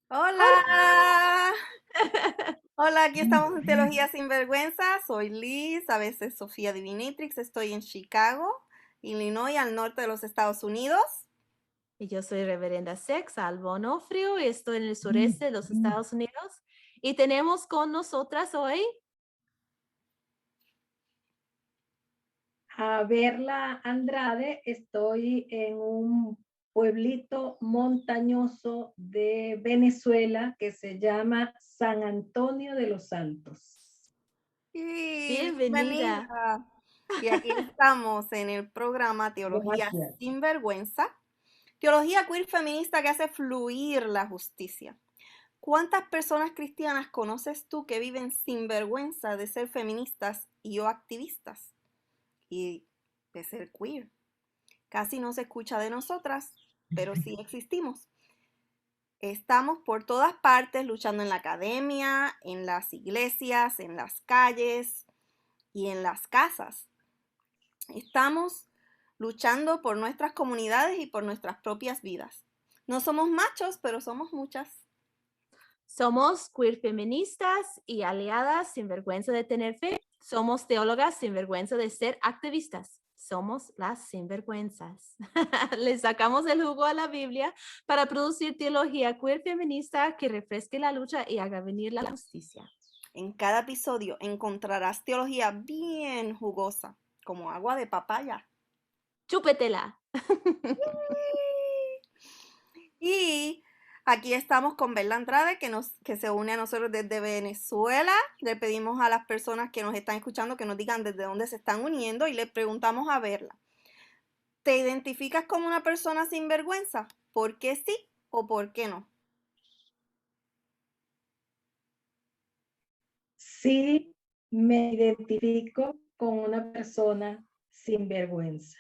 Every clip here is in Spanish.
Hola, hola, aquí estamos en Teología Sin Vergüenza. Soy Liz, a veces Sofía Divinitrix. Estoy en Chicago, Illinois, al norte de los Estados Unidos. Y yo soy Reverenda Sex Albonofrio y estoy en el sureste de los Estados Unidos. Y tenemos con nosotras hoy, A Verla Andrade. Estoy en un pueblito montañoso de Venezuela que se llama San Antonio de los Santos. Y bienvenida. bienvenida. Y aquí estamos en el programa Teología Gracias. Sin Vergüenza. Teología queer feminista que hace fluir la justicia. ¿Cuántas personas cristianas conoces tú que viven sin vergüenza de ser feministas y o activistas? Y de ser queer. Casi no se escucha de nosotras, pero sí existimos. Estamos por todas partes luchando en la academia, en las iglesias, en las calles y en las casas. Estamos luchando por nuestras comunidades y por nuestras propias vidas. No somos machos, pero somos muchas. Somos queer feministas y aliadas sin vergüenza de tener fe. Somos teólogas sin vergüenza de ser activistas. Somos las sinvergüenzas. Le sacamos el jugo a la Biblia para producir teología queer feminista que refresque la lucha y haga venir la justicia. En cada episodio encontrarás teología bien jugosa, como agua de papaya. Chúpetela. Y aquí estamos con Berla Andrade, que se une a nosotros desde Venezuela. Le pedimos a las personas que nos están escuchando que nos digan desde dónde se están uniendo y le preguntamos a Berla, ¿te identificas como una persona sin vergüenza? ¿Por qué sí o por qué no? Sí, me identifico con una persona sin vergüenza.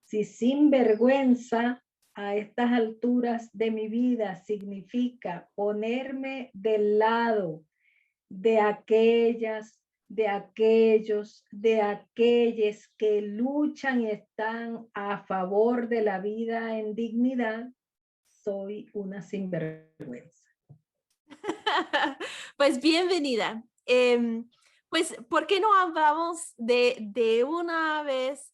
Si sin vergüenza a estas alturas de mi vida significa ponerme del lado de aquellas, de aquellos, de aquellos que luchan y están a favor de la vida en dignidad, soy una sinvergüenza. Pues bienvenida. Pues, ¿por qué no hablamos de una vez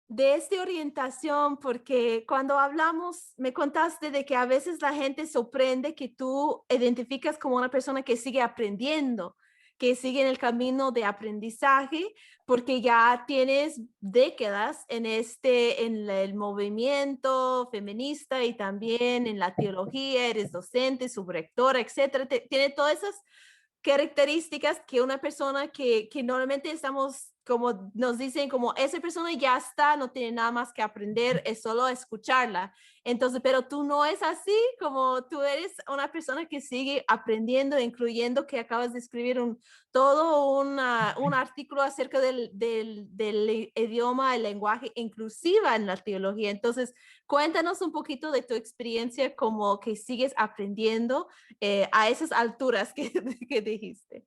de esta orientación? Porque cuando hablamos, me contaste de que a veces la gente sorprende que tú identificas como una persona que sigue aprendiendo, que sigue en el camino de aprendizaje, porque ya tienes décadas en el movimiento feminista y también en la teología, eres docente, subrectora, etcétera. Tiene todas esas características que una persona que normalmente estamos, como nos dicen, como esa persona ya está, no tiene nada más que aprender, es solo escucharla. Entonces, pero tú no es así, como tú eres una persona que sigue aprendiendo, incluyendo que acabas de escribir un artículo acerca del idioma, el lenguaje inclusiva en la teología. Entonces, cuéntanos un poquito de tu experiencia como que sigues aprendiendo a esas alturas que, que dijiste.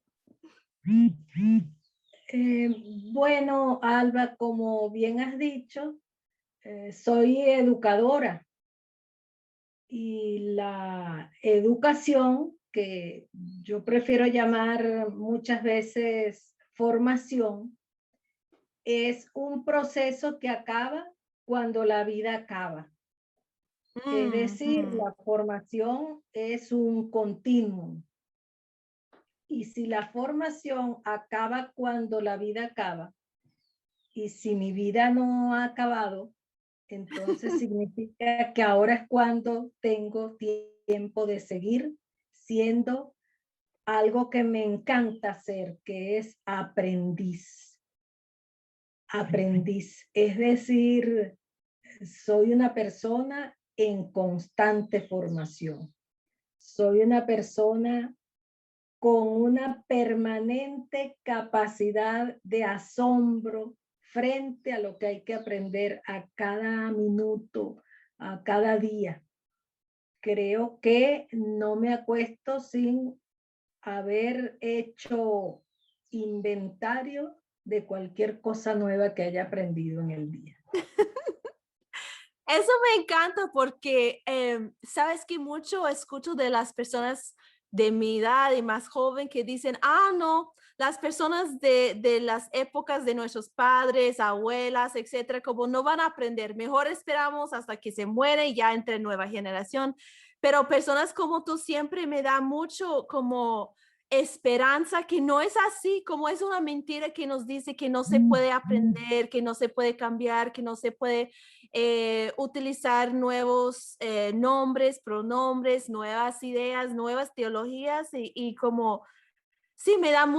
Eh, bueno, Alba, como bien has dicho, soy educadora y la educación, que yo prefiero llamar muchas veces formación, es un proceso que acaba cuando la vida acaba. Es decir, Ujú. la formación es un continuum. Y si la formación acaba cuando la vida acaba, y si mi vida no ha acabado, entonces significa que ahora es cuando tengo tiempo de seguir siendo algo que me encanta hacer, que es aprendiz. Aprendiz, es decir, soy una persona en constante formación. Soy una persona con una permanente capacidad de asombro frente a lo que hay que aprender a cada minuto, a cada día. Creo que no me acuesto sin haber hecho inventario de cualquier cosa nueva que haya aprendido en el día. Eso me encanta porque, sabes que mucho escucho de las personas de mi edad y más joven que dicen, no, las personas de las épocas de nuestros padres, abuelas, etcétera, como no van a aprender, mejor esperamos hasta que se muere y ya entre nueva generación. Pero personas como tú siempre me da mucho como esperanza que no es así, como es una mentira que nos dice que no se puede aprender, que no se puede cambiar, que no se puede utilizar nuevos nombres, pronombres, nuevas ideas, nuevas teologías y como, sí, me da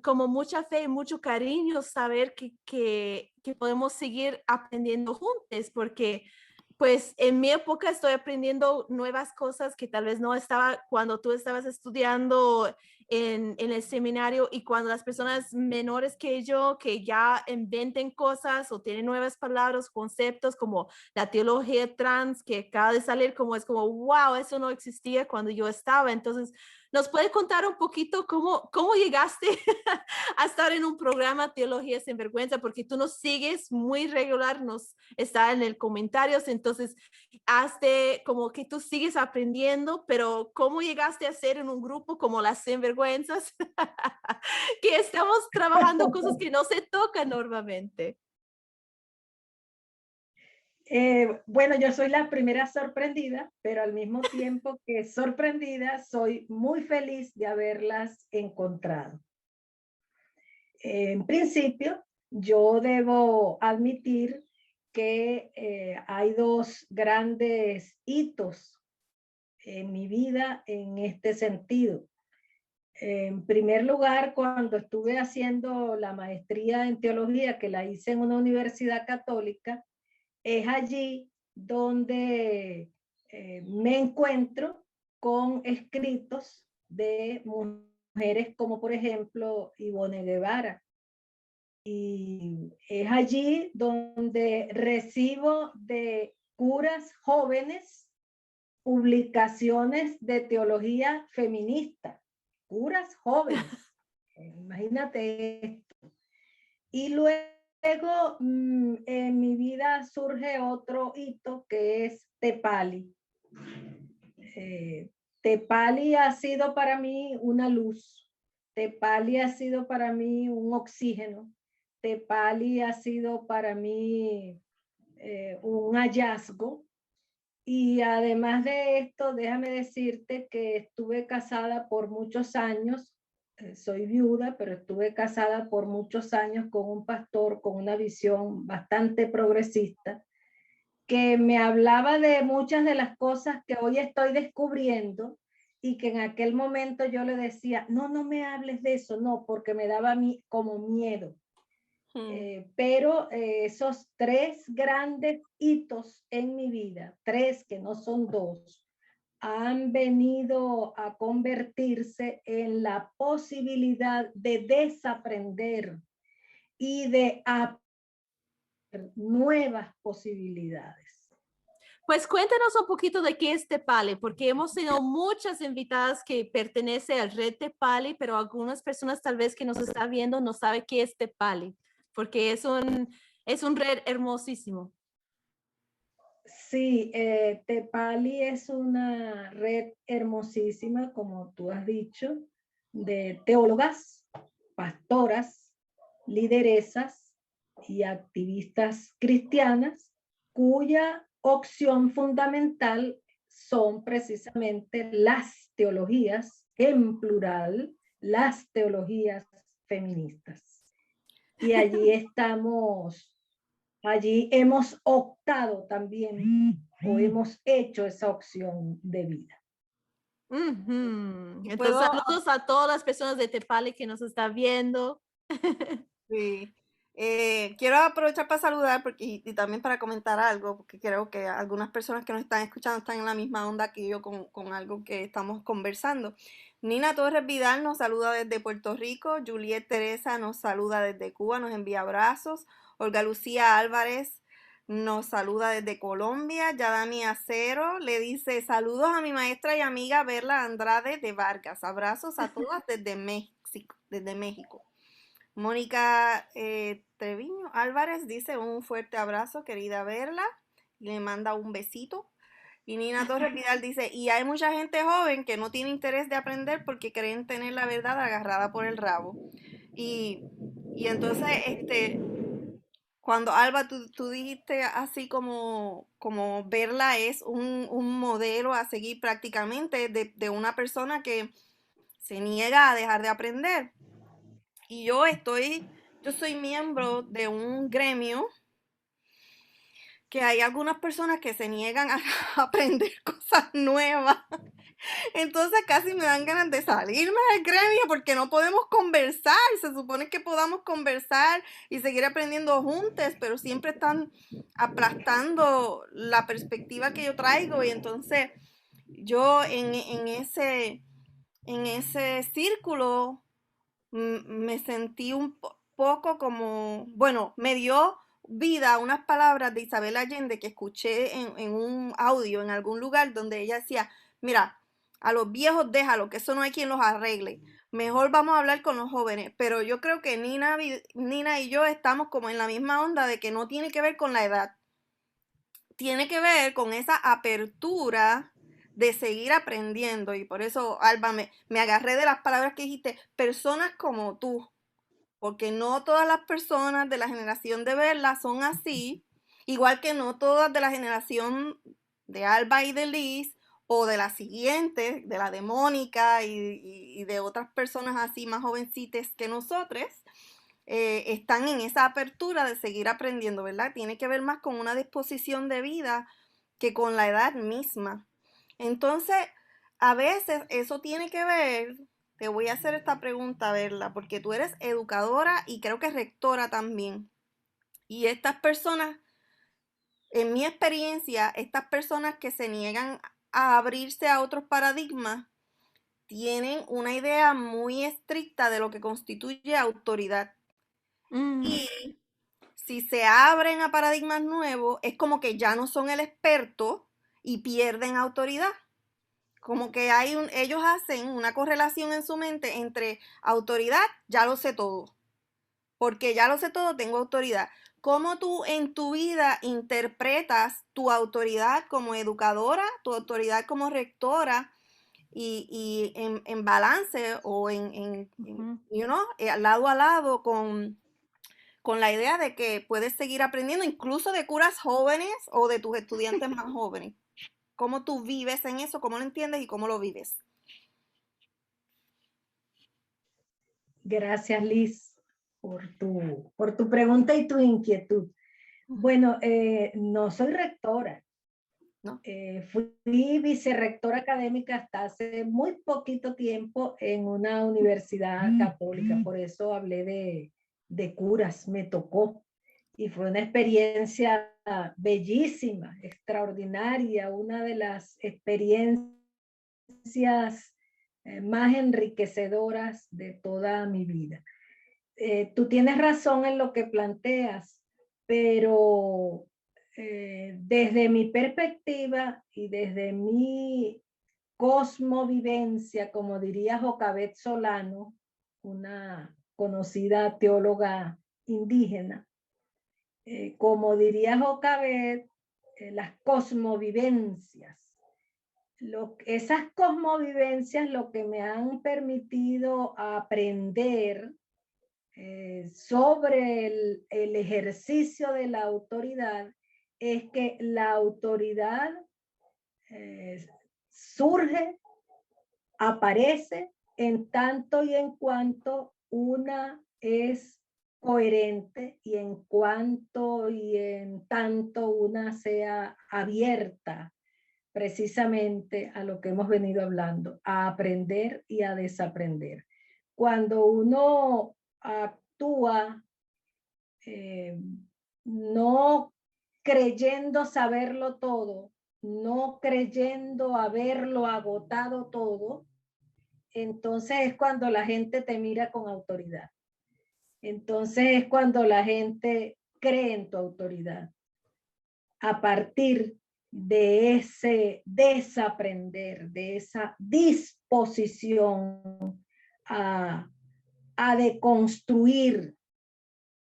como mucha fe y mucho cariño saber que podemos seguir aprendiendo juntos porque pues en mi época estoy aprendiendo nuevas cosas que tal vez no estaba cuando tú estabas estudiando en el seminario y cuando las personas menores que yo que ya inventen cosas o tienen nuevas palabras, conceptos como la teología trans que acaba de salir, como es como, wow, eso no existía cuando yo estaba. Entonces, ¿nos puede contar un poquito cómo llegaste a estar en un programa Teología Sin Vergüenza? Porque tú nos sigues muy regular, nos está en el comentarios, entonces hazte como que tú sigues aprendiendo, pero ¿cómo llegaste a ser en un grupo como las Sinvergüenzas? Que estamos trabajando cosas que no se tocan normalmente. Bueno, yo soy la primera sorprendida, pero al mismo tiempo que sorprendida, soy muy feliz de haberlas encontrado. En principio, yo debo admitir que hay dos grandes hitos en mi vida en este sentido. En primer lugar, cuando estuve haciendo la maestría en teología, que la hice en una universidad católica, es allí donde me encuentro con escritos de mujeres como por ejemplo Ivone Guevara. Y es allí donde recibo de curas jóvenes publicaciones de teología feminista, curas jóvenes. Imagínate esto. Y luego en mi vida surge otro hito que es Tepali. Tepali ha sido para mí una luz. Tepali ha sido para mí un oxígeno. Tepali ha sido para mí un hallazgo. Y además de esto, déjame decirte que estuve casada por muchos años, soy viuda, pero estuve casada por muchos años con un pastor con una visión bastante progresista, que me hablaba de muchas de las cosas que hoy estoy descubriendo y que en aquel momento yo le decía, no, no me hables de eso, no, porque me daba a mí como miedo. Pero esos tres grandes hitos en mi vida, tres que no son dos, han venido a convertirse en la posibilidad de desaprender y de aprender nuevas posibilidades. Pues cuéntanos un poquito de qué es Tepali, porque hemos tenido muchas invitadas que pertenecen al Red Tepali, pero algunas personas tal vez que nos están viendo no saben qué es Tepali, porque es un red hermosísimo. Sí, Tepali es una red hermosísima, como tú has dicho, de teólogas, pastoras, lideresas y activistas cristianas, cuya opción fundamental son precisamente las teologías, en plural, las teologías feministas. Y allí hemos optado también o hemos hecho esa opción de vida. Entonces, saludos a todas las personas de Tepali que nos están viendo. Sí. Quiero aprovechar para saludar y también para comentar algo, porque creo que algunas personas que nos están escuchando están en la misma onda que yo con algo que estamos conversando. Nina Torres Vidal nos saluda desde Puerto Rico, Juliet Teresa nos saluda desde Cuba, nos envía abrazos, Olga Lucía Álvarez nos saluda desde Colombia, Yadami Acero le dice saludos a mi maestra y amiga Berla Andrade de Vargas, abrazos a todas desde México. Mónica Treviño Álvarez dice un fuerte abrazo, querida Verla. y le manda un besito. Y Nina Torres Vidal dice, y hay mucha gente joven que no tiene interés de aprender porque creen tener la verdad agarrada por el rabo. Y, y entonces, cuando Alba, tú dijiste así como verla es un modelo a seguir prácticamente de una persona que se niega a dejar de aprender. Y yo soy miembro de un gremio que hay algunas personas que se niegan a aprender cosas nuevas. Entonces casi me dan ganas de salirme del gremio porque no podemos conversar. Se supone que podamos conversar y seguir aprendiendo juntos, pero siempre están aplastando la perspectiva que yo traigo. Y entonces yo en ese círculo me sentí un poco como, bueno, me dio vida unas palabras de Isabel Allende que escuché en un audio en algún lugar donde ella decía, mira, a los viejos déjalo, que eso no hay quien los arregle. Mejor vamos a hablar con los jóvenes. Pero yo creo que Nina y yo estamos como en la misma onda de que no tiene que ver con la edad. Tiene que ver con esa apertura de seguir aprendiendo. Y por eso, Alba, me agarré de las palabras que dijiste, personas como tú, porque no todas las personas de la generación de Verla son así, igual que no todas de la generación de Alba y de Liz, o de la siguiente, de la de Mónica y de otras personas así más jovencitas que nosotros, están en esa apertura de seguir aprendiendo, ¿verdad? Tiene que ver más con una disposición de vida que con la edad misma. Entonces, a veces eso tiene que ver, te voy a hacer esta pregunta, Verla, porque tú eres educadora y creo que rectora también. Y estas personas, en mi experiencia, estas personas que se niegan a abrirse a otros paradigmas, tienen una idea muy estricta de lo que constituye autoridad. Y si se abren a paradigmas nuevos, es como que ya no son el experto y pierden autoridad. Como que ellos hacen una correlación en su mente entre autoridad, ya lo sé todo. Porque ya lo sé todo, tengo autoridad. ¿Cómo tú en tu vida interpretas tu autoridad como educadora, tu autoridad como rectora y en balance o lado a lado con la idea de que puedes seguir aprendiendo, incluso de curas jóvenes o de tus estudiantes más jóvenes? ¿Cómo tú vives en eso? ¿Cómo lo entiendes y cómo lo vives? Gracias, Liz, por tu pregunta y tu inquietud. Bueno, no soy rectora. ¿No? Fui vicerrectora académica hasta hace muy poquito tiempo en una universidad católica, por eso hablé de curas, me tocó. Y fue una experiencia bellísima, extraordinaria, una de las experiencias más enriquecedoras de toda mi vida. Tú tienes razón en lo que planteas, pero desde mi perspectiva y desde mi cosmovivencia, como diría Jocabet Solano, una conocida teóloga indígena, como diría Jocabet, las cosmovivencias. Esas cosmovivencias lo que me han permitido aprender sobre el ejercicio de la autoridad es que la autoridad surge, aparece en tanto y en cuanto una es coherente y en cuanto y en tanto una sea abierta precisamente a lo que hemos venido hablando, a aprender y a desaprender. Cuando uno actúa no creyendo saberlo todo, no creyendo haberlo agotado todo, entonces es cuando la gente te mira con autoridad. Entonces es cuando la gente cree en tu autoridad. A partir de ese desaprender, de esa disposición a deconstruir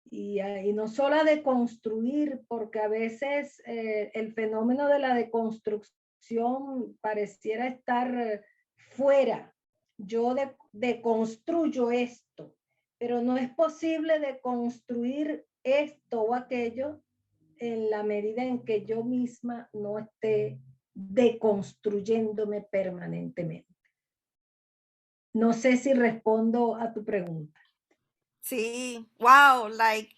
y no solo a deconstruir, porque a veces el fenómeno de la deconstrucción pareciera estar fuera. Yo deconstruyo esto, pero no es posible deconstruir esto o aquello en la medida en que yo misma no esté deconstruyéndome permanentemente. No sé si respondo a tu pregunta. Sí, wow, like,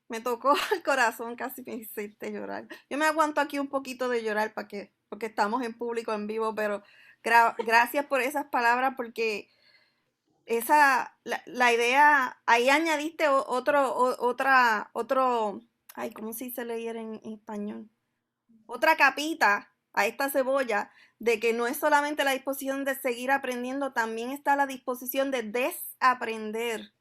me tocó el corazón, casi me hiciste llorar. Yo me aguanto aquí un poquito de llorar porque estamos en público, en vivo, pero gracias por esas palabras, porque la idea, ahí añadiste ay, ¿cómo se leer en español? Otra capita a esta cebolla de que no es solamente la disposición de seguir aprendiendo, también está la disposición de desaprender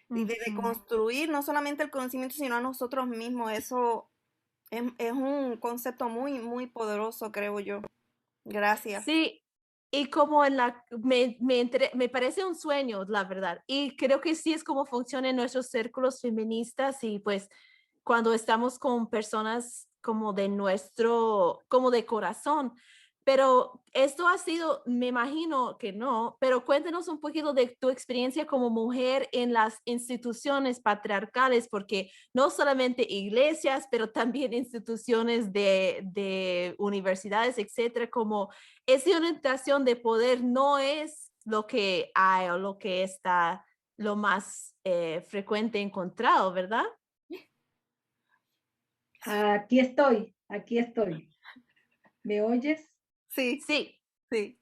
y de construir no solamente el conocimiento, sino a nosotros mismos. Eso es un concepto muy, muy poderoso, creo yo. Gracias. Sí, y como me parece un sueño, la verdad. Y creo que sí es como funcionan nuestros círculos feministas y pues cuando estamos con personas como como de corazón. Pero esto ha sido, me imagino que no, pero cuéntanos un poquito de tu experiencia como mujer en las instituciones patriarcales, porque no solamente iglesias, pero también instituciones de universidades, etcétera, como esa orientación de poder no es lo que hay o lo que está lo más frecuente encontrado, ¿verdad? Aquí estoy, aquí estoy. ¿Me oyes? Sí, Sí. sí.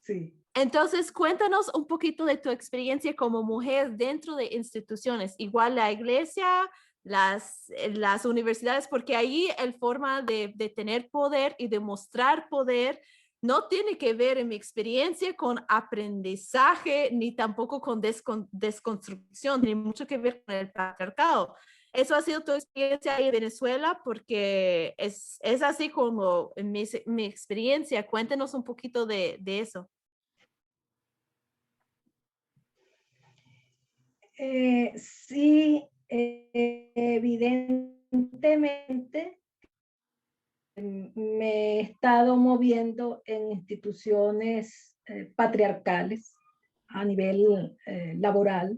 Sí. Entonces, cuéntanos un poquito de tu experiencia como mujer dentro de instituciones, igual la iglesia, las universidades, porque ahí el forma de tener poder y de mostrar poder no tiene que ver en mi experiencia con aprendizaje, ni tampoco con desconstrucción, ni mucho que ver con el patriarcado. ¿Eso ha sido tu experiencia ahí en Venezuela? Porque es así como en mi experiencia. Cuéntenos un poquito de eso. Sí, evidentemente me he estado moviendo en instituciones patriarcales a nivel laboral.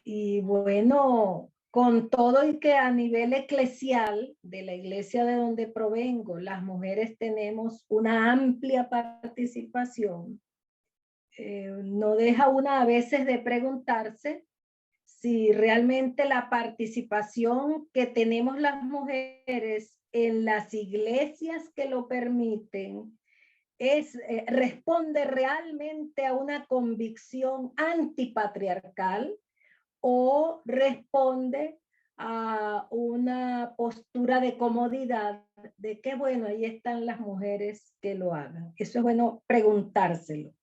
Y bueno, con todo y que a nivel eclesial de la iglesia de donde provengo, las mujeres tenemos una amplia participación, no deja una a veces de preguntarse si realmente la participación que tenemos las mujeres en las iglesias que lo permiten responde realmente a una convicción antipatriarcal o responde a una postura de comodidad de que bueno, ahí están las mujeres que lo hagan. Eso es bueno preguntárselo.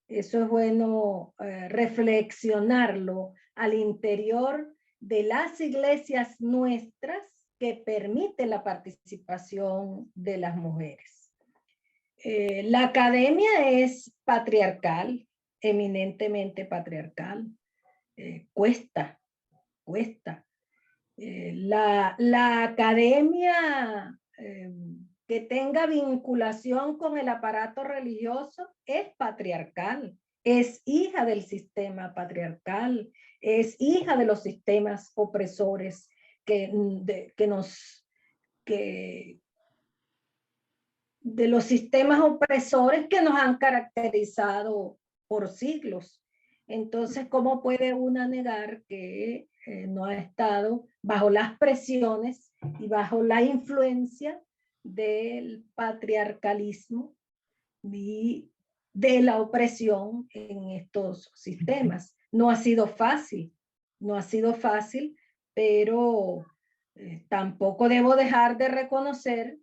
Eso es bueno reflexionarlo al interior de las iglesias nuestras que permiten la participación de las mujeres. La academia es patriarcal, eminentemente patriarcal. Cuesta. La academia que tenga vinculación con el aparato religioso es patriarcal, es hija del sistema patriarcal, es hija de los sistemas opresores de los sistemas opresores que nos han caracterizado por siglos. Entonces, ¿cómo puede una negar que no ha estado bajo las presiones y bajo la influencia del patriarcalismo y de la opresión en estos sistemas? No ha sido fácil, no ha sido fácil, pero tampoco debo dejar de reconocer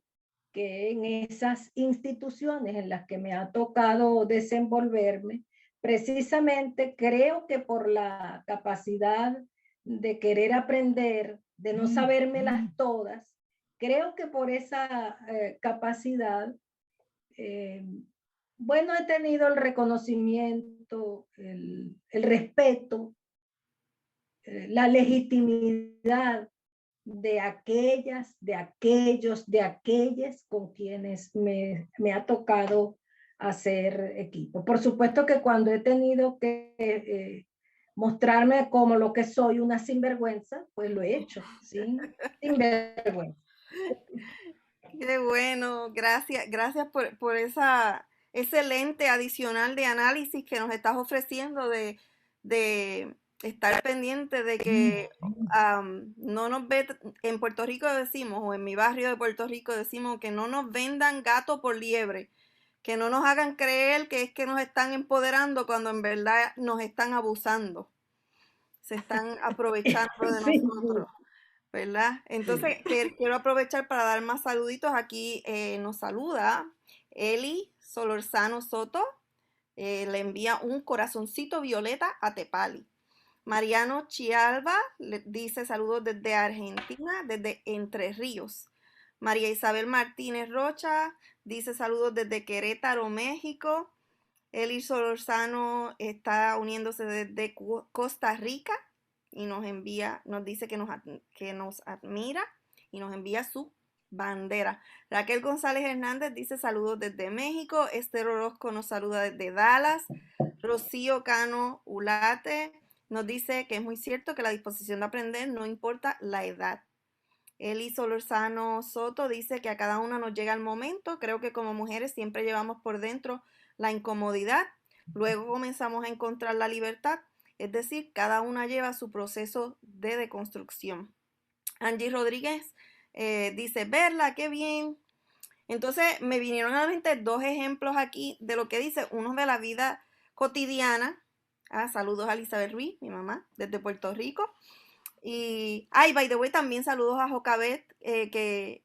que en esas instituciones en las que me ha tocado desenvolverme, precisamente creo que por la capacidad de querer aprender, de no sabérmelas todas, creo que por esa capacidad, eh, bueno, he tenido el reconocimiento, el respeto la legitimidad de aquellas, de aquellos, de aquellas con quienes me ha tocado hacer equipo. Por supuesto que cuando he tenido que mostrarme como lo que soy, una sinvergüenza, pues lo he hecho, ¿sí? Sinvergüenza. Qué bueno, gracias por esa excelente adicional de análisis que nos estás ofreciendo de estar pendiente de que no nos ve, en Puerto Rico decimos, o en mi barrio de Puerto Rico decimos que no nos vendan gato por liebre, que no nos hagan creer que es que nos están empoderando cuando en verdad nos están abusando, se están aprovechando de Sí, nosotros. ¿Verdad? Entonces, quiero aprovechar para dar más saluditos. Aquí nos saluda Eli Solorzano Soto. Le envía un corazoncito violeta a Tepali. Mariano Chialba le dice saludos desde Argentina, desde Entre Ríos. María Isabel Martínez Rocha dice saludos desde Querétaro, México. Eli Solorzano está uniéndose desde Costa Rica y nos dice que nos admira y nos envía su bandera. Raquel González Hernández dice saludos desde México. Esther Orozco nos saluda desde Dallas. Rocío Cano Ulate nos dice que es muy cierto que la disposición de aprender no importa la edad. Eli Solorzano Soto dice que a cada una nos llega el momento. Creo que como mujeres siempre llevamos por dentro la incomodidad. Luego comenzamos a encontrar la libertad. Es decir, cada una lleva su proceso de deconstrucción. Angie Rodríguez dice, verla, qué bien. Entonces me vinieron a la mente dos ejemplos aquí de lo que dice, uno de la vida cotidiana. Saludos a Elizabeth Ruiz, mi mamá, desde Puerto Rico. Y, by the way, también saludos a Jocabet, que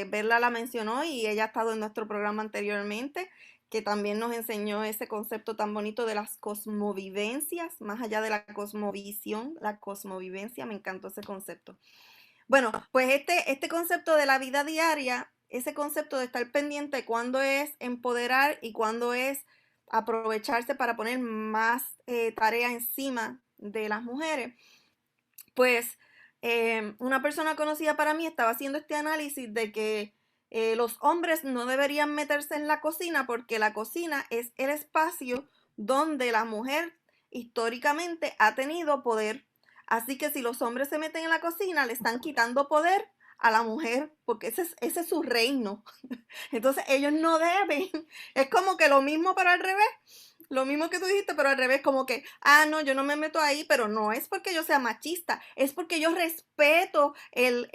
Berla la mencionó y ella ha estado en nuestro programa anteriormente, que también nos enseñó ese concepto tan bonito de las cosmovivencias, más allá de la cosmovisión, la cosmovivencia, me encantó ese concepto. Bueno, pues este concepto de la vida diaria, ese concepto de estar pendiente cuándo es empoderar y cuándo es aprovecharse para poner más tarea encima de las mujeres, pues una persona conocida para mí estaba haciendo este análisis de que los hombres no deberían meterse en la cocina porque la cocina es el espacio donde la mujer históricamente ha tenido poder. Así que si los hombres se meten en la cocina, le están quitando poder a la mujer porque ese es su reino. Entonces ellos no deben. Es como que lo mismo pero al revés. Lo mismo que tú dijiste, pero al revés, como que, no, yo no me meto ahí, pero no es porque yo sea machista, es porque yo respeto el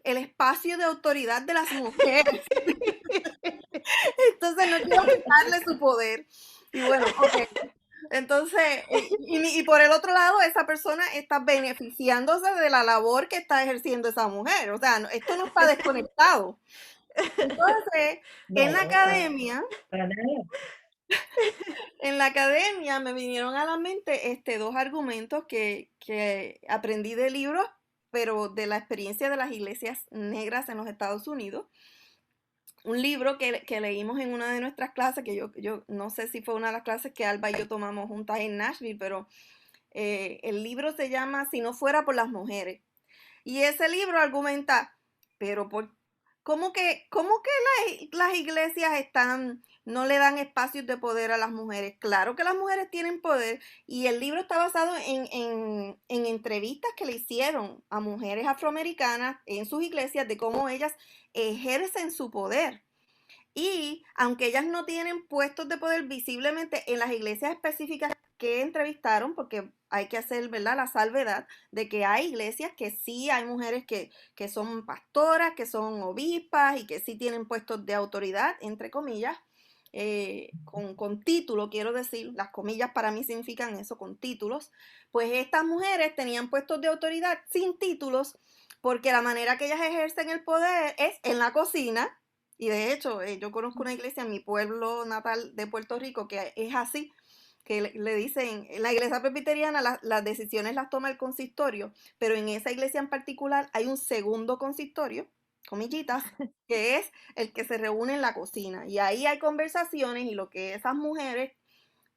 espacio de autoridad de las mujeres. Entonces no quiero quitarle su poder. Y bueno, ok. Entonces, y por el otro lado, esa persona está beneficiándose de la labor que está ejerciendo esa mujer. O sea, esto no está desconectado. Entonces, en la academia, para nada. En la academia me vinieron a la mente dos argumentos que aprendí de libros, pero de la experiencia de las iglesias negras en los Estados Unidos. Un libro que leímos en una de nuestras clases, que yo no sé si fue una de las clases que Alba y yo tomamos juntas en Nashville, pero el libro se llama Si no fuera por las mujeres. Y ese libro argumenta, pero ¿cómo que las iglesias no le dan espacios de poder a las mujeres? Claro que las mujeres tienen poder y el libro está basado en entrevistas que le hicieron a mujeres afroamericanas en sus iglesias de cómo ellas ejercen su poder. Y aunque ellas no tienen puestos de poder visiblemente en las iglesias específicas que entrevistaron, porque hay que hacer, ¿verdad?, la salvedad de que hay iglesias que sí hay mujeres que son pastoras, que son obispas y que sí tienen puestos de autoridad, entre comillas, con título, quiero decir, las comillas para mí significan eso, con títulos, pues estas mujeres tenían puestos de autoridad sin títulos porque la manera que ellas ejercen el poder es en la cocina. Y de hecho, yo conozco una iglesia en mi pueblo natal de Puerto Rico que es así, que le dicen, en la iglesia presbiteriana las decisiones las toma el consistorio, pero en esa iglesia en particular hay un segundo consistorio, comillitas, que es el que se reúne en la cocina. Y ahí hay conversaciones y lo que esas mujeres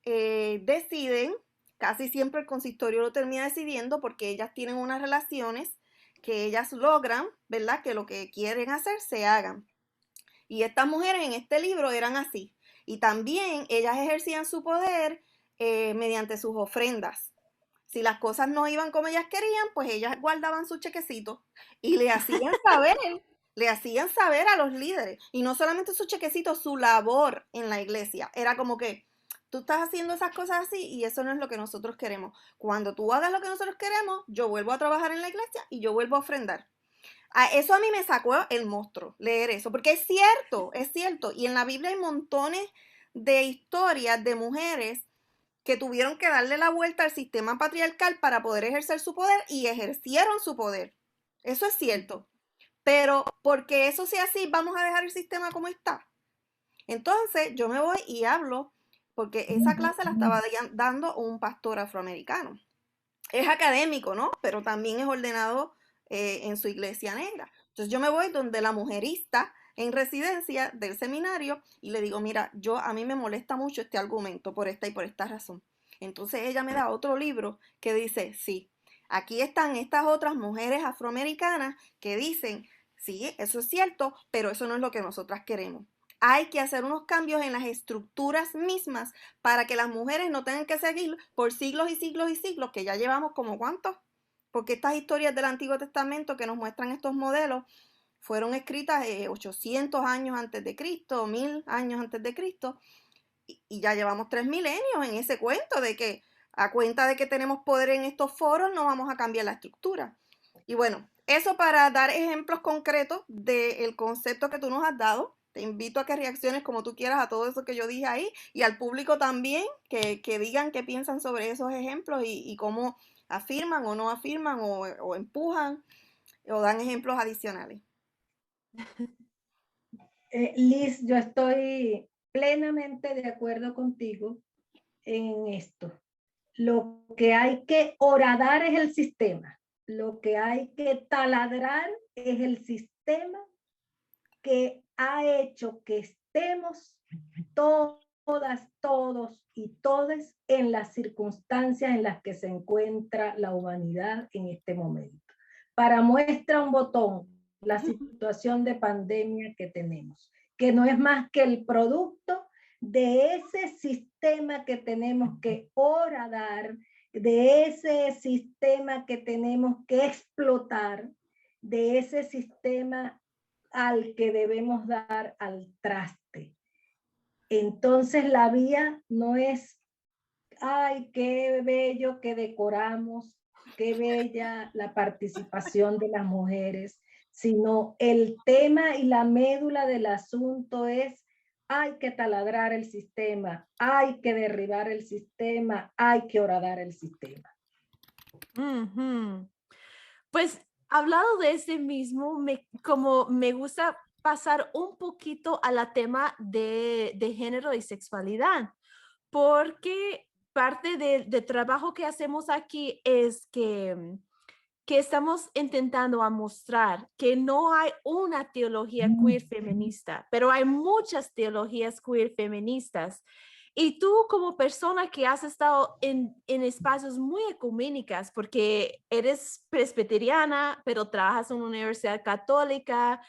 deciden, casi siempre el consistorio lo termina decidiendo porque ellas tienen unas relaciones que ellas logran, ¿verdad? Que lo que quieren hacer se hagan. Y estas mujeres en este libro eran así. Y también ellas ejercían su poder mediante sus ofrendas. Si las cosas no iban como ellas querían, pues ellas guardaban su chequecito y le hacían saber a los líderes. Y no solamente su chequecito, su labor en la iglesia. Era como que tú estás haciendo esas cosas así y eso no es lo que nosotros queremos. Cuando tú hagas lo que nosotros queremos, yo vuelvo a trabajar en la iglesia y yo vuelvo a ofrendar. Eso a mí me sacó el monstruo, leer eso, porque es cierto. Y en la Biblia hay montones de historias de mujeres que tuvieron que darle la vuelta al sistema patriarcal para poder ejercer su poder y ejercieron su poder. Eso es cierto. Pero porque eso sea así, vamos a dejar el sistema como está. Entonces yo me voy y hablo, porque esa clase la estaba dando un pastor afroamericano. Es académico, ¿no? Pero también es ordenado en su iglesia negra. Entonces yo me voy donde la mujerista en residencia del seminario y le digo, mira, a mí me molesta mucho este argumento por esta y por esta razón. Entonces ella me da otro libro que dice, sí, aquí están estas otras mujeres afroamericanas que dicen, sí, eso es cierto, pero eso no es lo que nosotras queremos. Hay que hacer unos cambios en las estructuras mismas para que las mujeres no tengan que seguir por siglos y siglos y siglos, que ya llevamos como cuántos, porque estas historias del Antiguo Testamento que nos muestran estos modelos fueron escritas 800 años antes de Cristo, 1000 años antes de Cristo, y ya llevamos 3 milenios en ese cuento de que a cuenta de que tenemos poder en estos foros no vamos a cambiar la estructura. Y bueno, eso para dar ejemplos concretos del concepto que tú nos has dado. Te invito a que reacciones como tú quieras a todo eso que yo dije ahí y al público también que digan qué piensan sobre esos ejemplos y cómo afirman o no afirman o empujan o dan ejemplos adicionales. Liz, yo estoy plenamente de acuerdo contigo en esto. Lo que hay que horadar es el sistema. Lo que hay que taladrar es el sistema que ha hecho que estemos todas, todos y todes en las circunstancias en las que se encuentra la humanidad en este momento. Para muestra un botón, la situación de pandemia que tenemos, que no es más que el producto de ese sistema que tenemos que horadar, de ese sistema que tenemos que explotar, de ese sistema al que debemos dar al traste. Entonces la vía no es, ay, qué bello que decoramos, qué bella la participación de las mujeres, sino el tema y la médula del asunto es, hay que taladrar el sistema, hay que derribar el sistema, hay que horadar el sistema. Pues hablado de ese mismo, como me gusta pasar un poquito a la tema de género y sexualidad, porque parte del trabajo que hacemos aquí es que estamos intentando a mostrar que no hay una teología queer feminista, pero hay muchas teologías queer feministas. Y tú como persona que has estado en espacios muy ecuménicas, porque eres presbiteriana, pero trabajas en una universidad católica,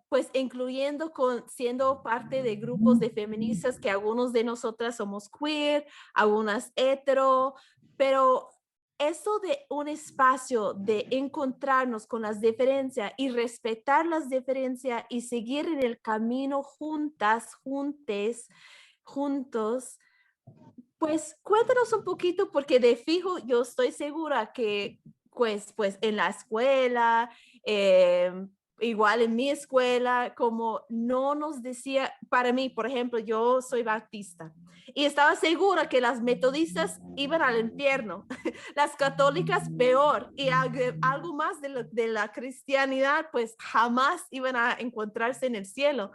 pues incluyendo siendo parte de grupos de feministas que algunos de nosotras somos queer, algunas hetero, pero eso de un espacio de encontrarnos con las diferencias y respetar las diferencias y seguir en el camino juntas, juntos, pues cuéntanos un poquito porque de fijo yo estoy segura que pues en la escuela, igual en mi escuela, como no nos decía, para mí, por ejemplo, yo soy bautista y estaba segura que las metodistas iban al infierno, las católicas peor y algo más de la cristianidad, pues jamás iban a encontrarse en el cielo.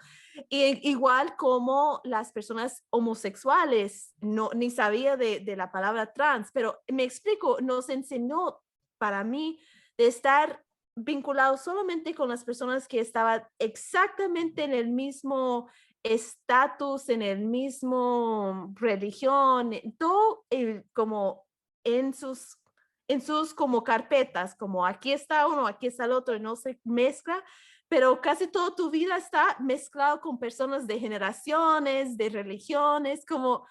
Y igual como las personas homosexuales, ni sabía de la palabra trans, pero me explico, nos enseñó para mí de estar vinculado solamente con las personas que estaban exactamente en el mismo estatus, en el mismo religión, todo como en sus como carpetas, como aquí está uno, aquí está el otro, y no se mezcla, pero casi toda tu vida está mezclado con personas de generaciones, de religiones, como,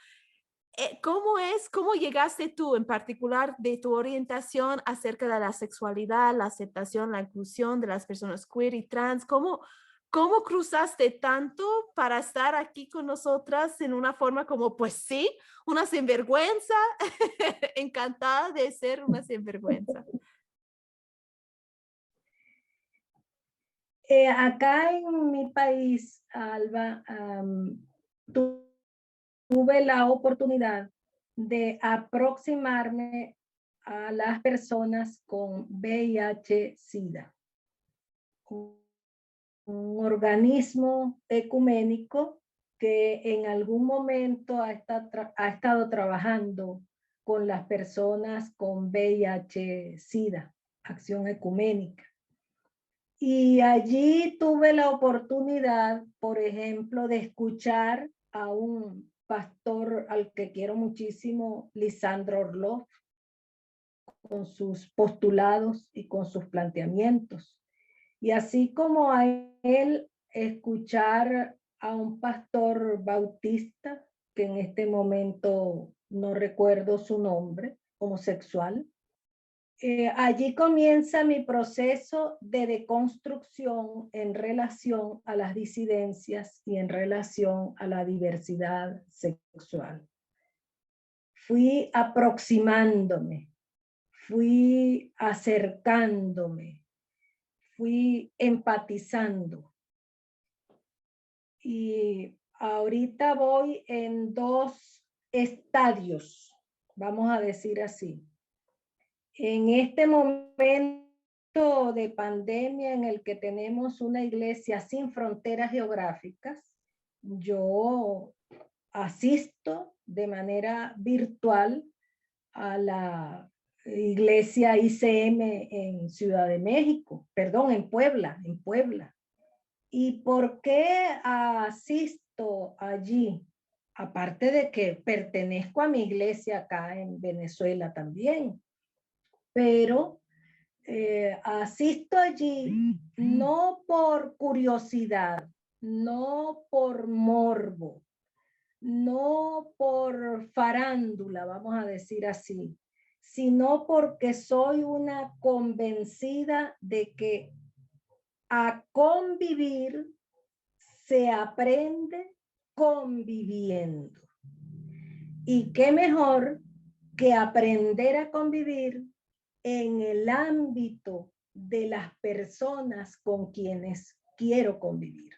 ¿cómo llegaste tú en particular de tu orientación acerca de la sexualidad, la aceptación, la inclusión de las personas queer y trans? ¿Cómo cruzaste tanto para estar aquí con nosotras en una forma como, pues sí, una sinvergüenza, encantada de ser una sinvergüenza? Acá en mi país, Alba, tuve la oportunidad de aproximarme a las personas con VIH-Sida, un organismo ecuménico que en algún momento ha estado trabajando con las personas con VIH-Sida, Acción Ecuménica. Y allí tuve la oportunidad, por ejemplo, de escuchar a un pastor al que quiero muchísimo, Lisandro Orloff, con sus postulados y con sus planteamientos. Y así como a él, escuchar a un pastor bautista, que en este momento no recuerdo su nombre, homosexual. Allí comienza mi proceso de deconstrucción en relación a las disidencias y en relación a la diversidad sexual. Fui aproximándome, fui acercándome, fui empatizando. Y ahorita voy en 2 estadios, vamos a decir así. En este momento de pandemia en el que tenemos una iglesia sin fronteras geográficas, yo asisto de manera virtual a la iglesia ICM en Ciudad de México, perdón, en Puebla. ¿Y por qué asisto allí? Aparte de que pertenezco a mi iglesia acá en Venezuela también, pero asisto allí no por curiosidad, no por morbo, no por farándula, vamos a decir así, sino porque soy una convencida de que a convivir se aprende conviviendo. Y qué mejor que aprender a convivir en el ámbito de las personas con quienes quiero convivir.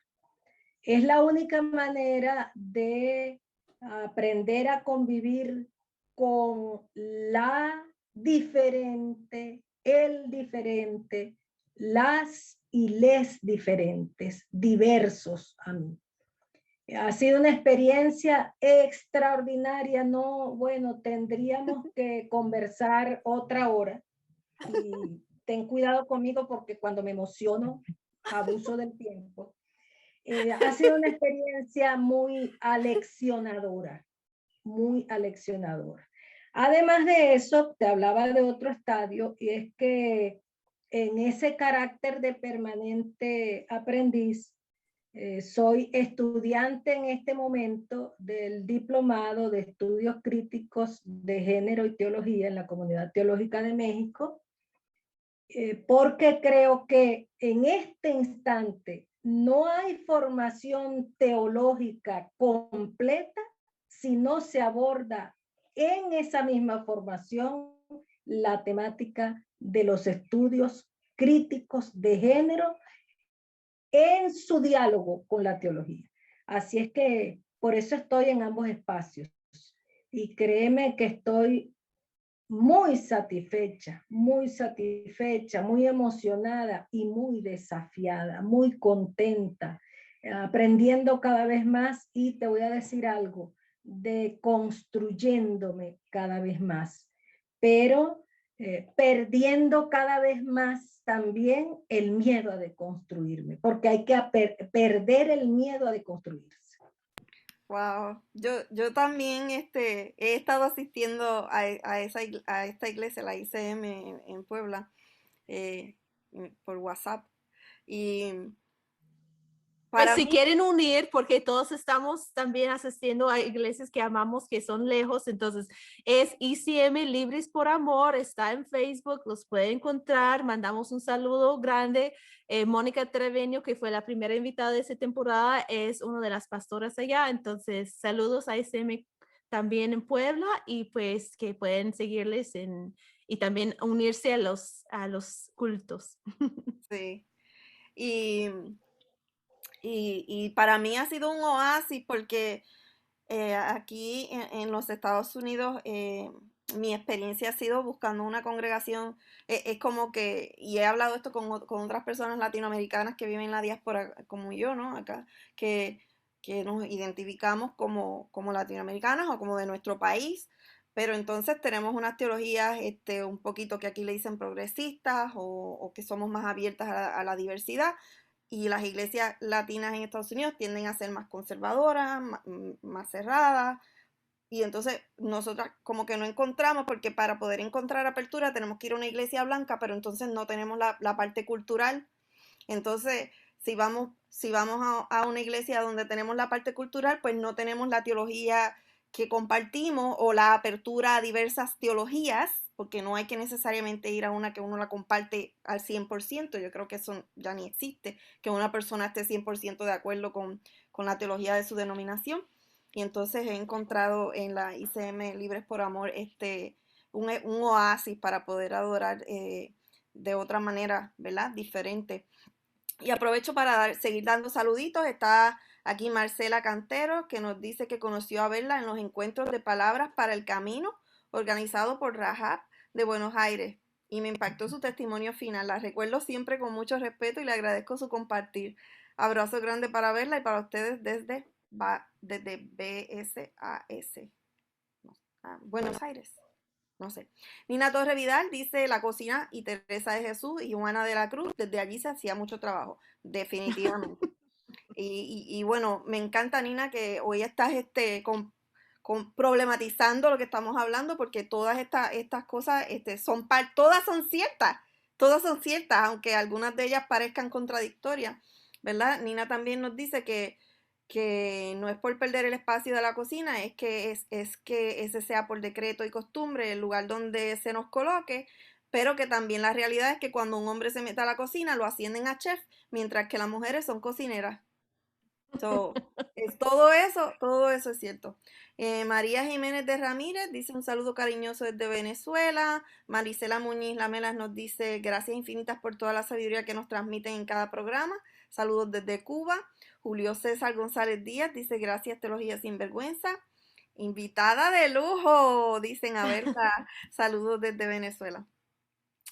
Es la única manera de aprender a convivir con la diferente, el diferente, las y les diferentes, diversos a mí. Ha sido una experiencia extraordinaria, no, bueno, tendríamos que conversar otra hora y ten cuidado conmigo porque cuando me emociono abuso del tiempo. Ha sido una experiencia muy aleccionadora, muy aleccionadora. Además de eso, te hablaba de otro estadio y es que en ese carácter de permanente aprendiz, soy estudiante en este momento del diplomado de estudios críticos de género y teología en la Comunidad Teológica de México, porque creo que en este instante no hay formación teológica completa si no se aborda en esa misma formación la temática de los estudios críticos de género en su diálogo con la teología. Así es que por eso estoy en ambos espacios. Y créeme que estoy muy satisfecha, muy emocionada y muy desafiada, muy contenta, aprendiendo cada vez más y te voy a decir algo, deconstruyéndome cada vez más, pero perdiendo cada vez más también el miedo a deconstruirme, porque hay que perder el miedo a deconstruirse. Wow. Yo también he estado asistiendo a esta iglesia, la ICM en Puebla, por WhatsApp. Y Pues para si mí, quieren unir, porque todos estamos también asistiendo a iglesias que amamos, que son lejos, entonces es ICM Libres por Amor, está en Facebook, los pueden encontrar, mandamos un saludo grande. Mónica Treveño, que fue la primera invitada de esta temporada, es una de las pastoras allá, entonces saludos a ICM también en Puebla y pues que pueden seguirles y también unirse a los cultos. sí. Y, y para mí ha sido un oasis porque aquí en los Estados Unidos, mi experiencia ha sido buscando una congregación, es como que, y he hablado esto con otras personas latinoamericanas que viven en la diáspora como yo, ¿no? Acá, que, que nos identificamos como latinoamericanos o como de nuestro país, pero entonces tenemos unas teologías un poquito que aquí le dicen progresistas o que somos más abiertas a la diversidad, y las iglesias latinas en Estados Unidos tienden a ser más conservadoras, más cerradas, y entonces nosotras como que no encontramos, porque para poder encontrar apertura tenemos que ir a una iglesia blanca, pero entonces no tenemos la parte cultural. Entonces, si vamos a una iglesia donde tenemos la parte cultural, pues no tenemos la teología que compartimos o la apertura a diversas teologías, porque no hay que necesariamente ir a una que uno la comparte al 100%. Yo creo que eso ya ni existe, que una persona esté 100% de acuerdo con la teología de su denominación. Y entonces he encontrado en la ICM Libres por Amor un oasis para poder adorar de otra manera, ¿verdad? Diferente. Y aprovecho para seguir dando saluditos. Está aquí Marcela Cantero, que nos dice que conoció a Verla en los encuentros de palabras para el camino, organizado por Rahab de Buenos Aires. Y me impactó su testimonio final. La recuerdo siempre con mucho respeto y le agradezco su compartir. Abrazo grande para Verla y para ustedes desde BSAS, Buenos Aires. No sé. Nina Torre Vidal dice La Cocina y Teresa de Jesús y Juana de la Cruz. Desde allí se hacía mucho trabajo, definitivamente. Y bueno, me encanta, Nina, que hoy estás problematizando lo que estamos hablando, porque todas estas cosas todas son ciertas, aunque algunas de ellas parezcan contradictorias, ¿verdad? Nina también nos dice que no es por perder el espacio de la cocina, es que ese sea por decreto y costumbre el lugar donde se nos coloque, pero que también la realidad es que cuando un hombre se mete a la cocina lo ascienden a chef, mientras que las mujeres son cocineras. So, todo eso es cierto. María Jiménez de Ramírez dice un saludo cariñoso desde Venezuela. Marisela Muñiz Lamelas nos dice gracias infinitas por toda la sabiduría que nos transmiten en cada programa. Saludos desde Cuba. Julio César González Díaz dice gracias Teología Sin Vergüenza. Invitada de lujo, dicen a verla. Saludos desde Venezuela.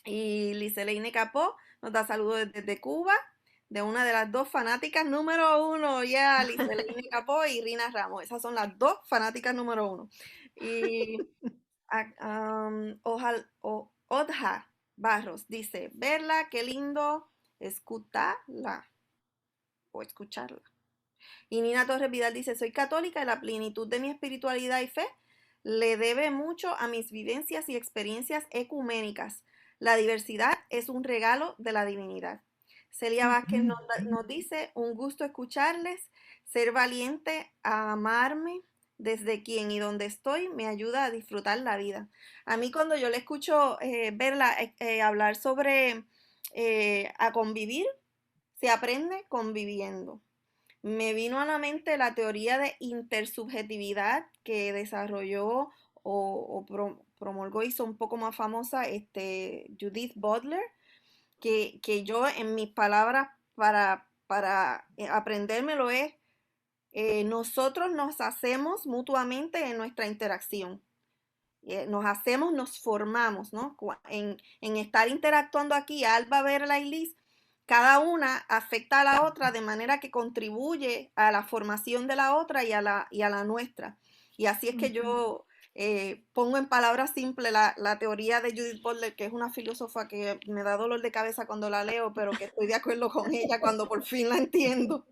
Y Liseleine Capó nos da saludos desde Cuba, de una de las dos fanáticas número uno, ya, Liseleine Capó y Rina Ramos. Esas son las dos fanáticas número uno. Y Odja Barros dice, verla, qué lindo escucharla o escucharla. Y Nina Torres Vidal dice, soy católica y la plenitud de mi espiritualidad y fe le debe mucho a mis vivencias y experiencias ecuménicas. La diversidad es un regalo de la divinidad. Celia Vázquez nos dice, un gusto escucharles, ser valiente a amarme desde quien y donde estoy me ayuda a disfrutar la vida. A mí cuando yo le escucho verla hablar sobre a convivir, se aprende conviviendo. Me vino a la mente la teoría de intersubjetividad que desarrolló promulgó, hizo un poco más famosa Judith Butler, que yo en mis palabras para aprendérmelo es, nosotros nos hacemos mutuamente en nuestra interacción. Nos formamos, ¿no? En estar interactuando aquí, Alba, Verla y Liz, cada una afecta a la otra de manera que contribuye a la formación de la otra y a la nuestra. Y así es que yo pongo en palabras simples la teoría de Judith Butler, que es una filósofa que me da dolor de cabeza cuando la leo, pero que estoy de acuerdo con ella cuando por fin la entiendo.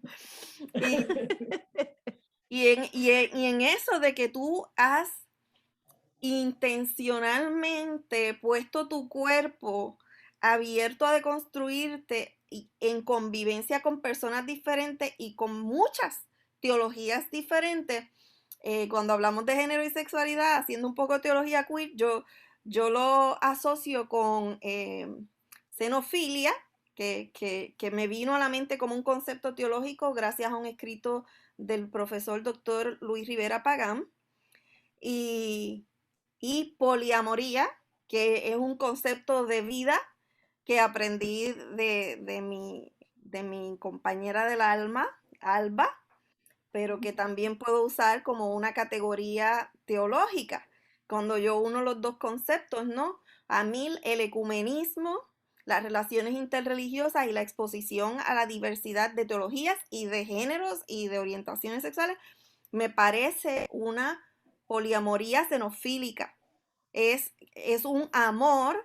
Y, Y en eso de que tú has intencionalmente puesto tu cuerpo abierto a deconstruirte y en convivencia con personas diferentes y con muchas teologías diferentes. Cuando hablamos de género y sexualidad, haciendo un poco de teología queer, yo lo asocio con xenofilia, que me vino a la mente como un concepto teológico gracias a un escrito del profesor doctor Luis Rivera Pagán, y, y poliamoría, que es un concepto de vida que aprendí de mi compañera del alma, Alba, pero que también puedo usar como una categoría teológica, cuando yo uno los dos conceptos, ¿no? A mí el ecumenismo, las relaciones interreligiosas y la exposición a la diversidad de teologías y de géneros y de orientaciones sexuales me parece una poliamoría xenofílica. Es un amor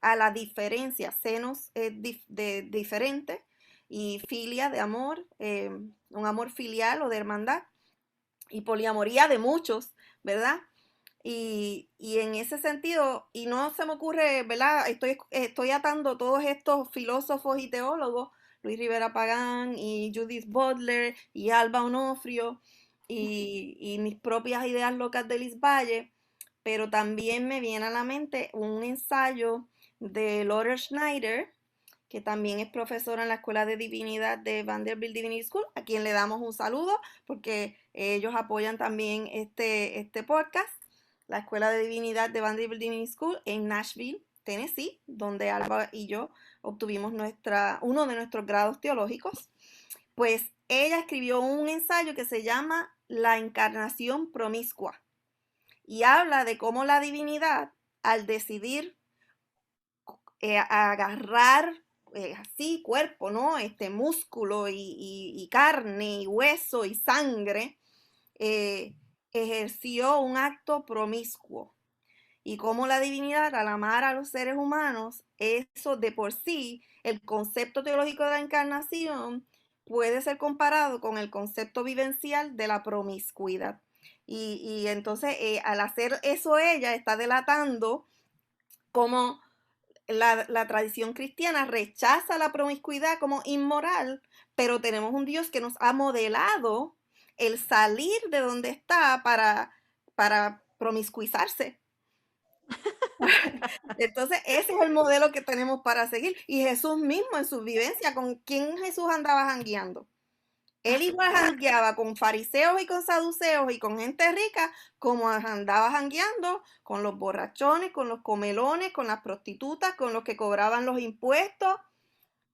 a la diferencia, senos de diferente y filia de amor, un amor filial o de hermandad, y poliamoría de muchos, ¿verdad? Y en ese sentido, y no se me ocurre, ¿verdad? Estoy atando todos estos filósofos y teólogos, Luis Rivera Pagán y Judith Butler y Alba Onofrio y mis propias ideas locas de Liz Valle, pero también me viene a la mente un ensayo de Lotte Schneider, que también es profesora en la Escuela de Divinidad de Vanderbilt Divinity School, a quien le damos un saludo porque ellos apoyan también este podcast, la Escuela de Divinidad de Vanderbilt Divinity School en Nashville, Tennessee, donde Alba y yo obtuvimos uno de nuestros grados teológicos. Pues ella escribió un ensayo que se llama La encarnación promiscua y habla de cómo la divinidad, al decidir agarrar así cuerpo, ¿no? Músculo y carne y hueso y sangre, eh, ejerció un acto promiscuo. Y como la divinidad, al amar a los seres humanos, eso de por sí, el concepto teológico de la encarnación puede ser comparado con el concepto vivencial de la promiscuidad. Y entonces, al hacer eso, ella está delatando como la tradición cristiana rechaza la promiscuidad como inmoral, pero tenemos un Dios que nos ha modelado el salir de donde está para promiscuizarse. Entonces, ese es el modelo que tenemos para seguir. Y Jesús mismo en su vivencia, ¿con quién Jesús andaba jangueando? Él igual jangueaba con fariseos y con saduceos y con gente rica, como andaba jangueando con los borrachones, con los comelones, con las prostitutas, con los que cobraban los impuestos.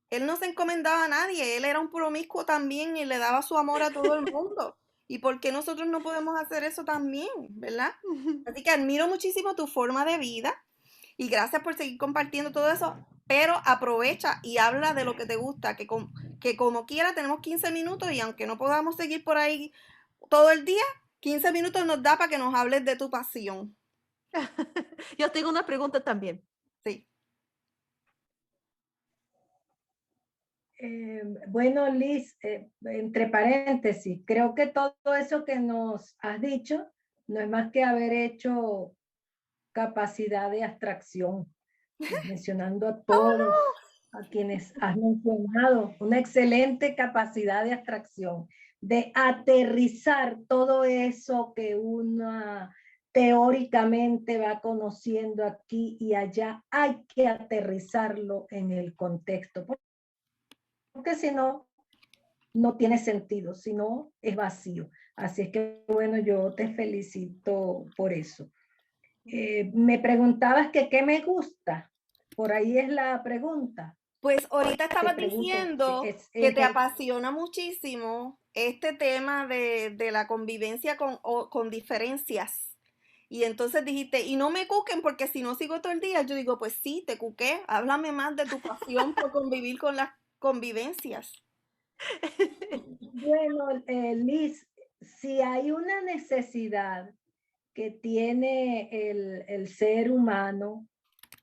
Él no se encomendaba a nadie, él era un promiscuo también y le daba su amor a todo el mundo. ¿Y por qué nosotros no podemos hacer eso también, verdad? Así que admiro muchísimo tu forma de vida y gracias por seguir compartiendo todo eso, pero aprovecha y habla de lo que te gusta, que como quiera tenemos 15 minutos y aunque no podamos seguir por ahí todo el día, 15 minutos nos da para que nos hables de tu pasión. Yo tengo una pregunta también. Sí. Bueno, Liz, entre paréntesis, creo que todo eso que nos has dicho no es más que haber hecho capacidad de abstracción, mencionando a todos a quienes has mencionado, una excelente capacidad de abstracción, de aterrizar todo eso que una teóricamente va conociendo aquí y allá, hay que aterrizarlo en el contexto, porque si no, no tiene sentido, si no, es vacío. Así es que, bueno, yo te felicito por eso. Me preguntabas que qué me gusta. Por ahí es la pregunta. Pues ahorita Te estabas pregunto, diciendo que te apasiona muchísimo este tema de la convivencia con diferencias. Y entonces dijiste, y no me cuquen porque si no sigo todo el día, yo digo, pues sí, te cuqué, háblame más de tu pasión por convivir con las convivencias. bueno, Liz, si hay una necesidad que tiene el ser humano,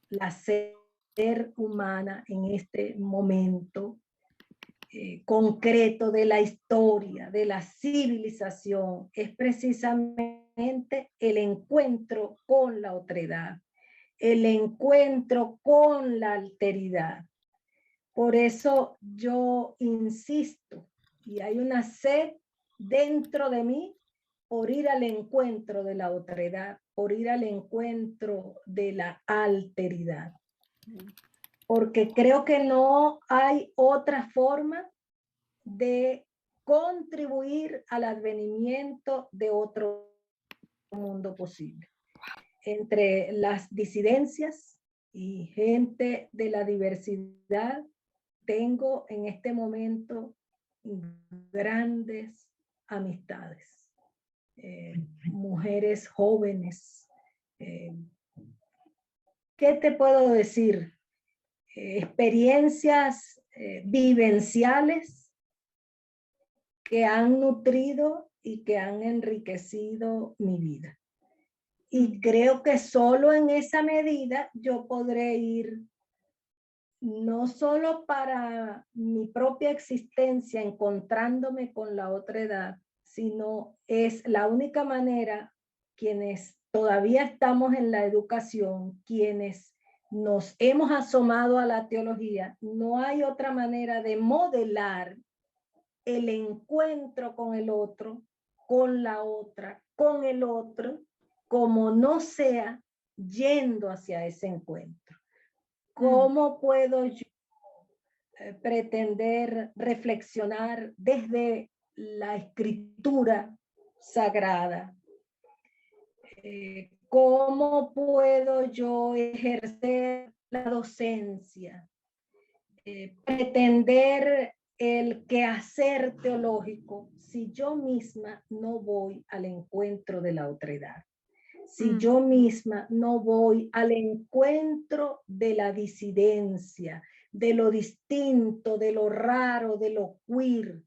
la ser humana en este momento, concreto de la historia, de la civilización, es precisamente el encuentro con la otredad, el encuentro con la alteridad. Por eso yo insisto, y hay una sed dentro de mí por ir al encuentro de la otredad, por ir al encuentro de la alteridad. Porque creo que no hay otra forma de contribuir al advenimiento de otro mundo posible. Entre las disidencias y gente de la diversidad, tengo en este momento grandes amistades, mujeres jóvenes. ¿Qué te puedo decir? Experiencias vivenciales que han nutrido y que han enriquecido mi vida. Y creo que solo en esa medida yo podré ir, no solo para mi propia existencia, encontrándome con la otredad, sino es la única manera, quienes todavía estamos en la educación, quienes nos hemos asomado a la teología, no hay otra manera de modelar el encuentro con el otro, con la otra, con el otro, como no sea yendo hacia ese encuentro. ¿Cómo puedo yo pretender reflexionar desde la escritura sagrada? ¿Cómo puedo yo ejercer la docencia? Pretender el quehacer teológico si yo misma no voy al encuentro de la otredad, si yo misma no voy al encuentro de la disidencia, de lo distinto, de lo raro, de lo queer.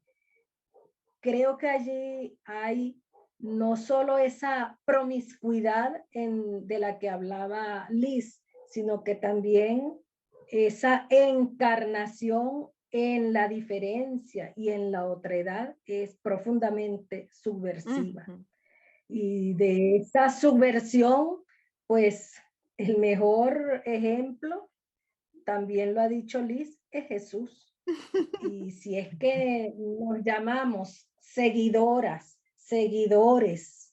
Creo que allí hay no solo esa promiscuidad de la que hablaba Liz, sino que también esa encarnación en la diferencia y en la otredad es profundamente subversiva. Y de esa subversión, pues el mejor ejemplo, también lo ha dicho Liz, es Jesús. Y si es que nos llamamos seguidoras, seguidores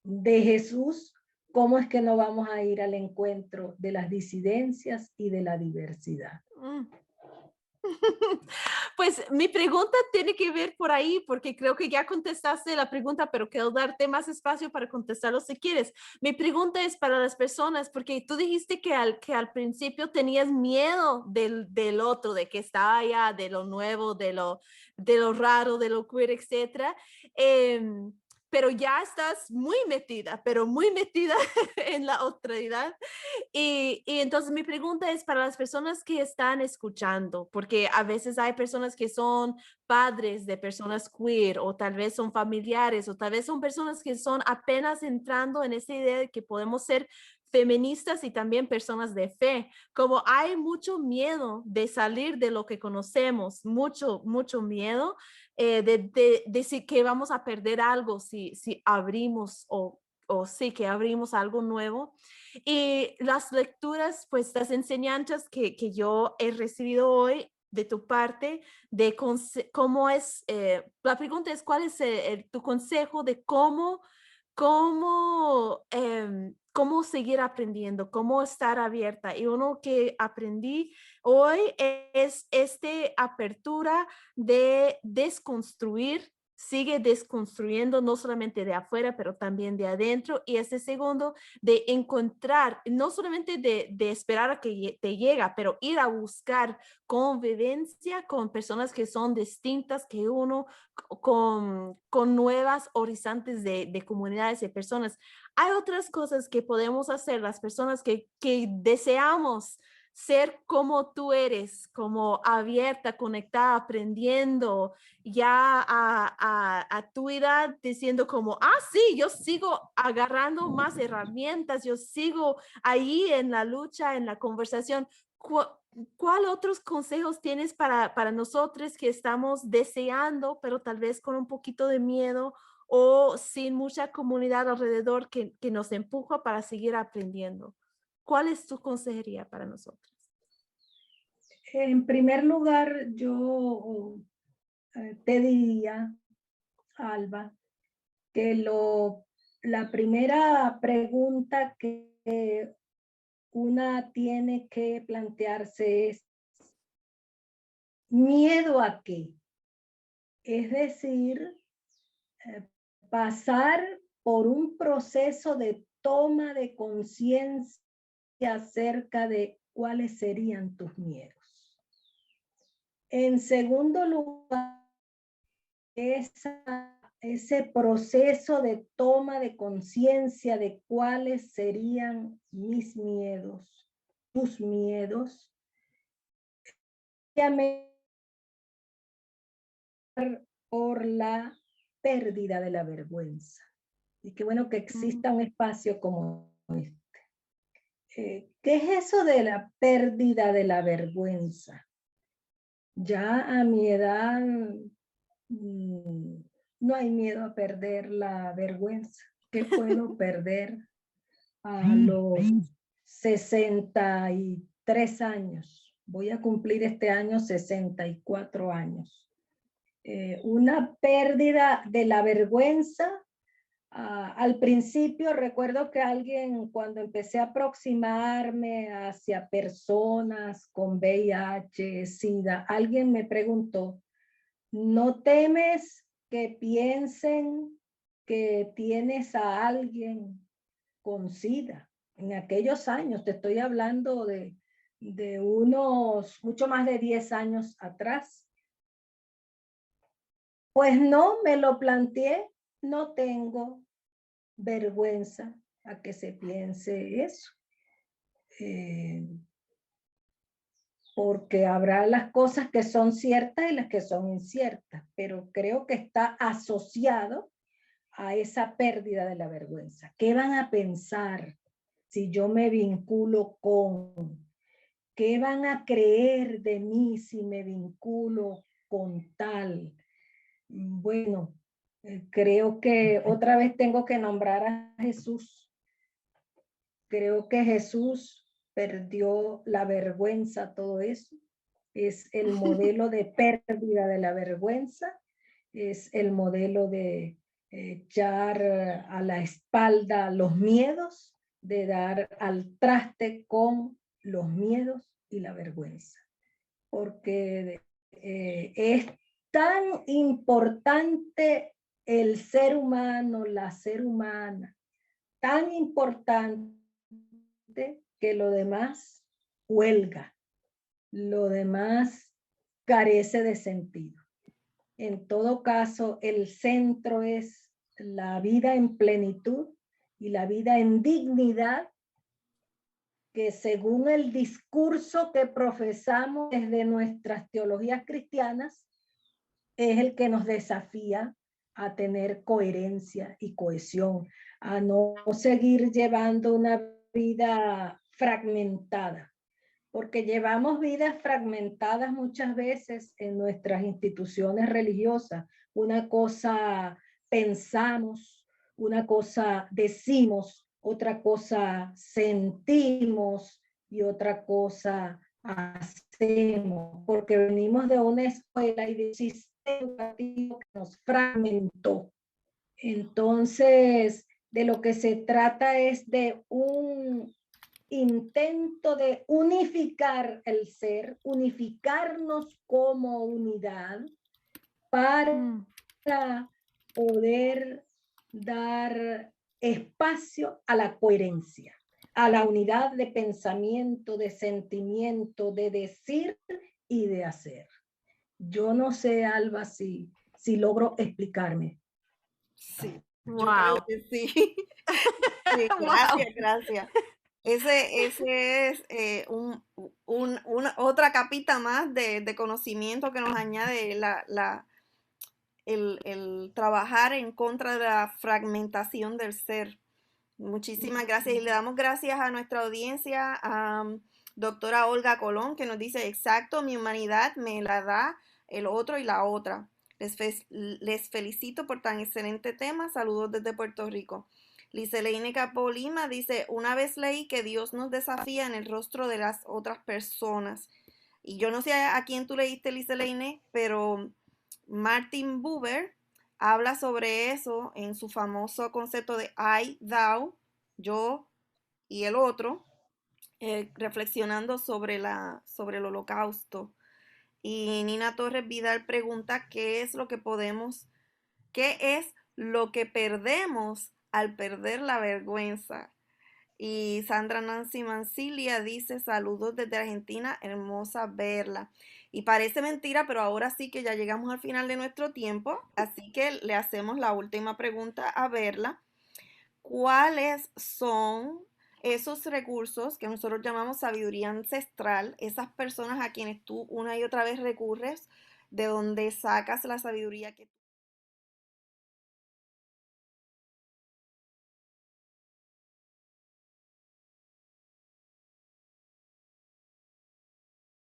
de Jesús, ¿cómo es que no vamos a ir al encuentro de las disidencias y de la diversidad? Pues mi pregunta tiene que ver por ahí, porque creo que ya contestaste la pregunta, pero quiero darte más espacio para contestarlo si quieres. Mi pregunta es para las personas, porque tú dijiste que al principio tenías miedo del otro, de que estaba allá, de lo nuevo, de lo raro, de lo queer, etc. Pero ya estás muy metida, pero muy metida en la otredad. Y entonces mi pregunta es para las personas que están escuchando, porque a veces hay personas que son padres de personas queer, o tal vez son familiares, o tal vez son personas que son apenas entrando en esa idea de que podemos ser feministas y también personas de fe. Como hay mucho miedo de salir de lo que conocemos, mucho miedo de decir que vamos a perder algo si abrimos o sí, que abrimos algo nuevo. Y las lecturas, pues las enseñanzas que yo he recibido hoy de tu parte, de cómo es, la pregunta es, ¿cuál es tu consejo de cómo seguir aprendiendo, cómo estar abierta? Y uno que aprendí hoy es esta apertura de desconstruir, sigue desconstruyendo no solamente de afuera, pero también de adentro. Y este segundo, de encontrar, no solamente de esperar a que te llega, pero ir a buscar convivencia con personas que son distintas que uno, con nuevas horizontes de comunidades y personas. Hay otras cosas que podemos hacer las personas que deseamos ser como tú eres, como abierta, conectada, aprendiendo ya a tu edad, diciendo como, sí, yo sigo agarrando más herramientas, yo sigo ahí en la lucha, en la conversación. ¿cuál otros consejos tienes para nosotros que estamos deseando, pero tal vez con un poquito de miedo o sin mucha comunidad alrededor que nos empuja para seguir aprendiendo? ¿Cuál es tu consejería para nosotros? En primer lugar, yo te diría, Alba, que la primera pregunta que una tiene que plantearse es, ¿miedo a qué? Es decir, pasar por un proceso de toma de conciencia acerca de cuáles serían tus miedos. En segundo lugar, ese proceso de toma de conciencia de cuáles serían mis miedos, tus miedos, por la pérdida de la vergüenza. Y qué bueno que exista un espacio como este. ¿Qué es eso de la pérdida de la vergüenza? Ya a mi edad no hay miedo a perder la vergüenza. ¿Qué puedo perder a los 63 años? Voy a cumplir este año 64 años. Una pérdida de la vergüenza. Al principio recuerdo que alguien, cuando empecé a aproximarme hacia personas con VIH, SIDA, alguien me preguntó, ¿no temes que piensen que tienes a alguien con SIDA? En aquellos años, te estoy hablando de unos, mucho más de 10 años atrás. Pues no, me lo planteé, no tengo vergüenza a que se piense eso. Porque habrá las cosas que son ciertas y las que son inciertas, pero creo que está asociado a esa pérdida de la vergüenza. ¿Qué van a pensar si yo me vinculo con? ¿Qué van a creer de mí si me vinculo con tal? Bueno, creo que otra vez tengo que nombrar a Jesús. Creo que Jesús perdió la vergüenza, todo eso. Es el modelo de pérdida de la vergüenza. Es el modelo de echar a la espalda los miedos, de dar al traste con los miedos y la vergüenza. Porque es tan importante el ser humano, la ser humana, tan importante que lo demás huelga, lo demás carece de sentido. En todo caso, el centro es la vida en plenitud y la vida en dignidad, que según el discurso que profesamos desde nuestras teologías cristianas, es el que nos desafía a tener coherencia y cohesión, a no seguir llevando una vida fragmentada, porque llevamos vidas fragmentadas muchas veces en nuestras instituciones religiosas. Una cosa pensamos, una cosa decimos, otra cosa sentimos y otra cosa hacemos, porque venimos de una escuela y de un sistema educativo que nos fragmentó. Entonces, de lo que se trata es de un intento de unificar el ser, unificarnos como unidad para poder dar espacio a la coherencia, a la unidad de pensamiento, de sentimiento, de decir y de hacer. Yo no sé, Alba, si logro explicarme. Sí, Wow. yo creo que sí. Sí, gracias, gracias. Ese es una otra capita más de conocimiento que nos añade el trabajar en contra de la fragmentación del ser. Muchísimas gracias y le damos gracias a nuestra audiencia Doctora Olga Colón, que nos dice, exacto, mi humanidad me la da el otro y la otra. Les felicito por tan excelente tema. Saludos desde Puerto Rico. Liseleine Capolima dice, una vez leí que Dios nos desafía en el rostro de las otras personas. Y yo no sé a quién tú leíste, Liseleine, pero Martin Buber habla sobre eso en su famoso concepto de I, thou, yo y el otro, reflexionando sobre el holocausto. Y Nina Torres Vidal pregunta qué es lo que perdemos al perder la vergüenza. Y Sandra Nancy Mancilia dice, saludos desde Argentina, hermosa verla. Y parece mentira, pero ahora sí que ya llegamos al final de nuestro tiempo, así que le hacemos la última pregunta a Verla. ¿Cuáles son esos recursos que nosotros llamamos sabiduría ancestral, esas personas a quienes tú una y otra vez recurres, de donde sacas la sabiduría que tú